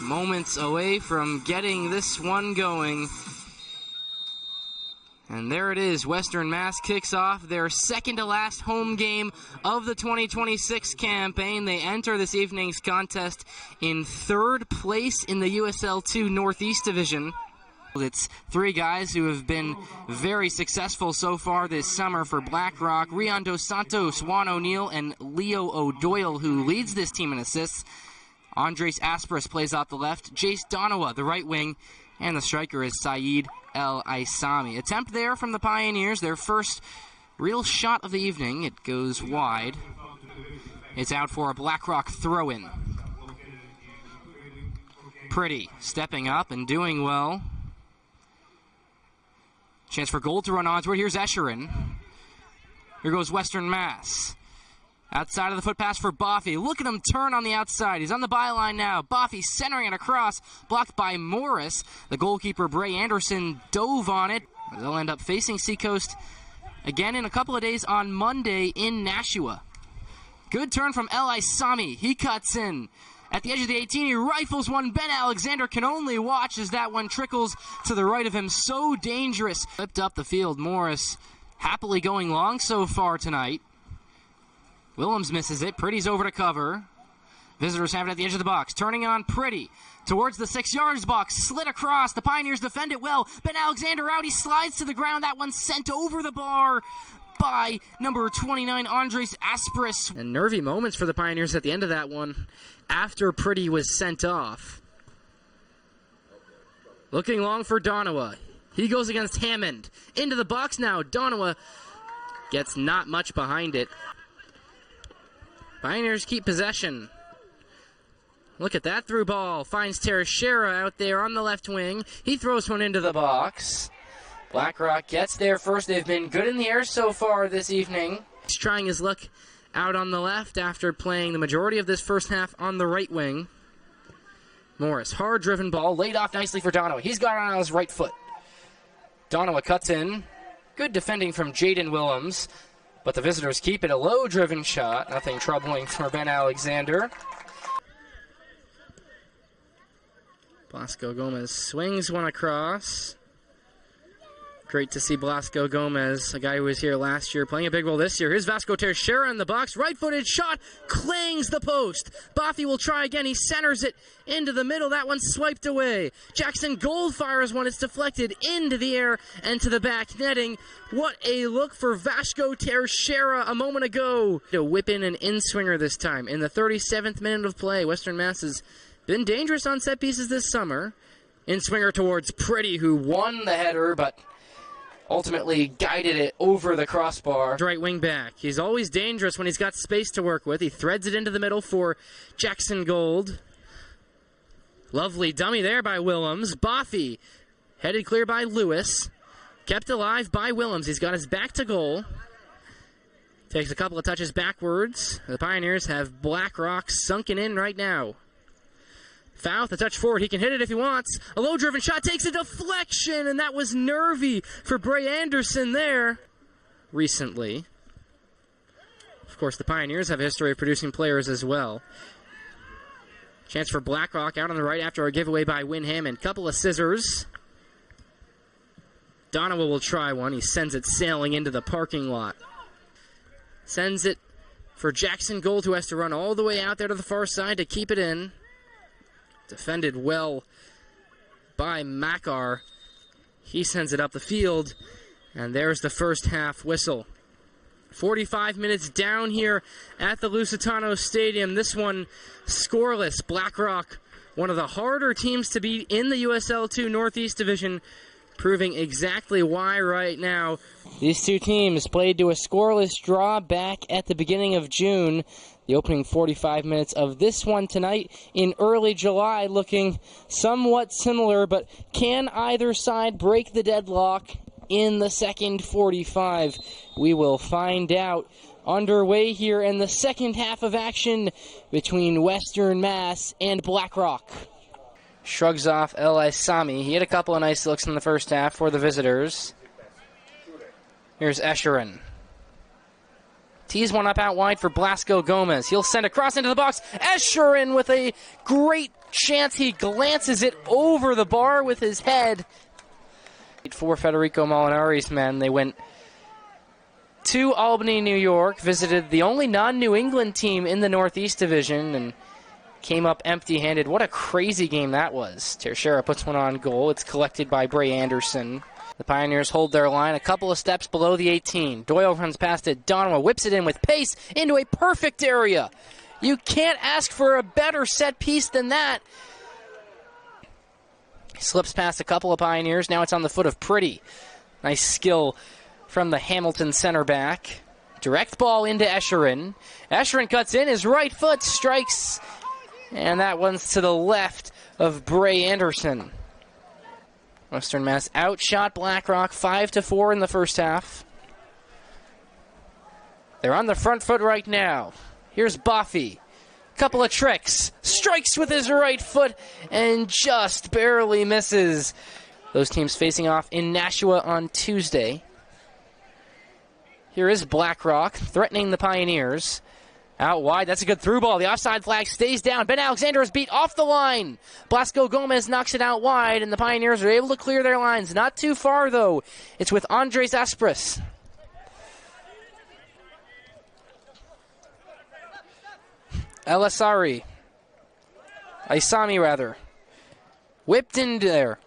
moments away from getting this one going. And there it is. Western Mass kicks off their second-to-last home game of the 2026 campaign. They enter this evening's contest in third place in the USL 2 Northeast Division. It's three guys who have been very successful so far this summer for Blackrock. Rian Dos Santos, Juan O'Neill, and Leo O'Doyle, who leads this team in assists. Andres Aspris plays out the left. Jace Donawa, the right wing. And the striker is Saeed El Aissami. Attempt there from the Pioneers, their first real shot of the evening. It goes wide. It's out for a Blackrock throw-in. Pretty stepping up and doing well. Chance for goal to run onward. Here's Escherin. Here goes Western Mass. Outside of the foot pass for Boffey. Look at him turn on the outside. He's on the byline now. Boffey centering it across. Blocked by Morris. The goalkeeper, Bray Anderson, dove on it. They'll end up facing Seacoast again in a couple of days on Monday in Nashua. Good turn from El Aissami. He cuts in. At the edge of the 18, he rifles one. Ben Alexander can only watch as that one trickles to the right of him. So dangerous. Flipped up the field. Morris happily going long so far tonight. Willems misses it. Pretty's over to cover. Visitors have it at the edge of the box. Turning on Pretty towards the 6 yards box. Slid across. The Pioneers defend it well. Ben Alexander out. He slides to the ground. That one sent over the bar by number 29, Andres Aspris. And nervy moments for the Pioneers at the end of that one after Pretty was sent off. Looking long for Donawa. He goes against Hammond. Into the box now. Donawa gets not much behind it. Pioneers keep possession. Look at that through ball. Finds Tereshera out there on the left wing. He throws one into the box. Blackrock gets there first. They've been good in the air so far this evening. He's trying his luck out on the left after playing the majority of this first half on the right wing. Morris, hard-driven ball, laid off nicely for Donawa. He's got it on his right foot. Donawa cuts in. Good defending from Jaden Willems. But the visitors keep it a low-driven shot. Nothing troubling for Ben Alexander. Blasco Gomez swings one across. Great to see Blasco Gomez, a guy who was here last year, playing a big role this year. Here's Vasco Tereshera in the box. Right-footed shot, clangs the post. Boffey will try again. He centers it into the middle. That one's swiped away. Jackson Gold fires one. It's deflected into the air and to the back netting. What a look for Vasco Tereshera a moment ago. To whip in an in-swinger this time. In the 37th minute of play, Western Mass has been dangerous on set pieces this summer. In-swinger towards Pretty, who won the header, but ultimately guided it over the crossbar. Right wing back. He's always dangerous when he's got space to work with. He threads it into the middle for Jackson Gold. Lovely dummy there by Willems. Boffey headed clear by Lewis. Kept alive by Willems. He's got his back to goal. Takes a couple of touches backwards. The Pioneers have Blackrock sunken in right now. Foul, the touch forward. He can hit it if he wants. A low-driven shot takes a deflection, and that was nervy for Bray Anderson there recently. Of course, the Pioneers have a history of producing players as well. Chance for Blackrock out on the right after a giveaway by Win Hammond. Couple of scissors. Donawa will try one. He sends it sailing into the parking lot. Sends it for Jackson Gold, who has to run all the way out there to the far side to keep it in. Defended well by Makar. He sends it up the field, and there's the first half whistle. 45 minutes down here at the Lusitano Stadium. This one scoreless. Blackrock, one of the harder teams to beat in the USL 2 Northeast Division, proving exactly why right now. These two teams played to a scoreless draw back at the beginning of June. The opening 45 minutes of this one tonight in early July looking somewhat similar, but can either side break the deadlock in the second 45? We will find out. Underway here in the second half of action between Western Mass and Blackrock. Shrugs off El Aissami. He had a couple of nice looks in the first half for the visitors. Here's Escherin. Tees one up out wide for Blasco Gomez. He'll send a cross into the box. Escherin with a great chance. He glances it over the bar with his head. For Federico Molinari's men, they went to Albany, New York, visited the only non-New England team in the Northeast Division, and came up empty-handed. What a crazy game that was. Teixeira puts one on goal. It's collected by Bray Anderson. The Pioneers hold their line a couple of steps below the 18. Doyle runs past it. Donowa whips it in with pace into a perfect area. You can't ask for a better set piece than that. He slips past a couple of Pioneers. Now it's on the foot of Pretty. Nice skill from the Hamilton center back. Direct ball into Escherin. Escherin cuts in. His right foot strikes. And that one's to the left of Bray Anderson. Western Mass outshot Blackrock 5-4 in the first half. They're on the front foot right now. Here's Buffy. Couple of tricks. Strikes with his right foot and just barely misses. Those teams facing off in Nashua on Tuesday. Here is Blackrock threatening the Pioneers. Out wide, that's a good through ball. The offside flag stays down. Ben Alexander is beat off the line. Blasco Gomez knocks it out wide, and the Pioneers are able to clear their lines. Not too far, though. It's with Andres Aspris. Elisami, rather. Whipped in there.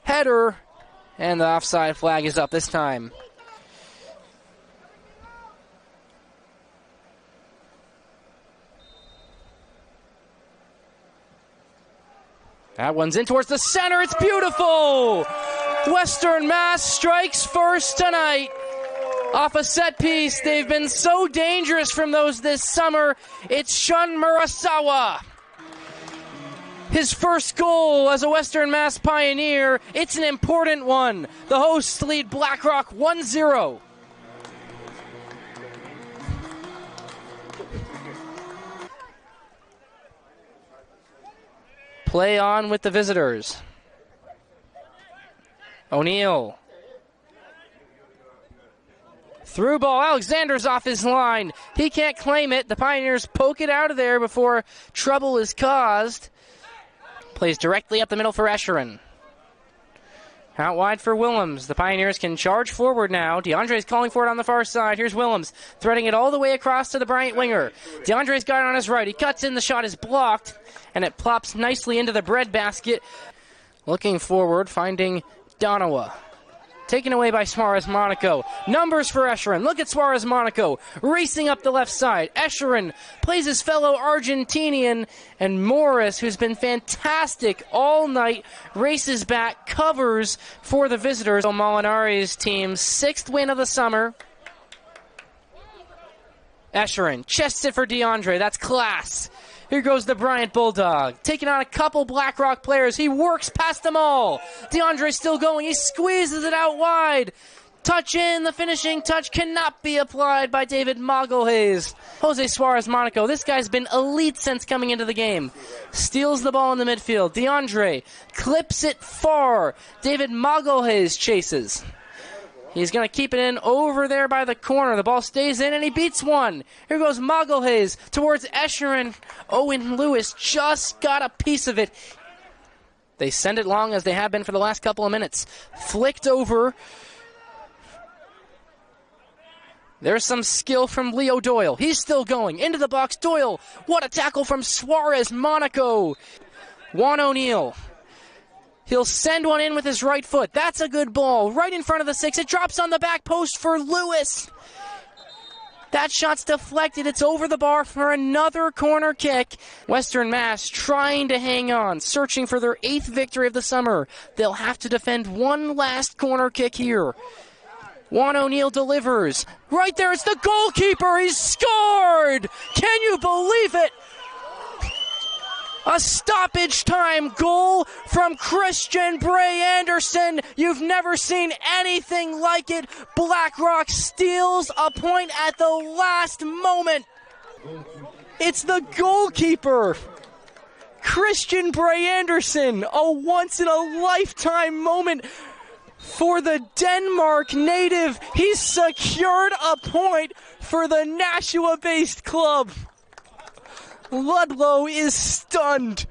Header, and the offside flag is up this time. That one's in towards the center. It's beautiful. Western Mass strikes first tonight. Off a set piece. They've been so dangerous from those this summer. It's Shun Murasawa. His first goal as a Western Mass Pioneer. It's an important one. The hosts lead Blackrock 1-0. Play on with the visitors. O'Neill. Through ball. Alexander's off his line. He can't claim it. The Pioneers poke it out of there before trouble is caused. Plays directly up the middle for Escherin. Out wide for Willems. The Pioneers can charge forward now. DeAndre's calling for it on the far side. Here's Willems, threading it all the way across to the Bryant winger. DeAndre's got it on his right. He cuts in. The shot is blocked, and it plops nicely into the breadbasket. Looking forward, finding Donowa. Taken away by Suarez Monaco. Numbers for Escherin. Look at Suarez Monaco racing up the left side. Escherin plays his fellow Argentinian, and Morris, who's been fantastic all night, races back, covers for the visitors. Molinari's team's 6th win of the summer. Escherin chests it for DeAndre. That's class. Here goes the Bryant Bulldog, taking on a couple Blackrock players. He works past them all. DeAndre's still going. He squeezes it out wide. Touch in. The finishing touch cannot be applied by David Magalhaes. Jose Suarez Monaco. This guy's been elite since coming into the game. Steals the ball in the midfield. DeAndre clips it far. David Magalhaes chases. He's going to keep it in over there by the corner. The ball stays in, and he beats one. Here goes Magalhaes towards Escherin. Owen Lewis just got a piece of it. They send it long as they have been for the last couple of minutes. Flicked over. There's some skill from Leo Doyle. He's still going. Into the box. Doyle. What a tackle from Suarez Monaco. Juan O'Neill. He'll send one in with his right foot. That's a good ball. Right in front of the 6. It drops on the back post for Lewis. That shot's deflected. It's over the bar for another corner kick. Western Mass trying to hang on, searching for their 8th victory of the summer. They'll have to defend one last corner kick here. Juan O'Neill delivers. Right there, it's the goalkeeper. He's scored! Can you believe it? A stoppage time goal from Christian Bray Anderson. You've never seen anything like it. Blackrock steals a point at the last moment. It's the goalkeeper, Christian Bray Anderson. A once-in-a-lifetime moment for the Denmark native. He's secured a point for the Nashua-based club. Ludlow is stunned.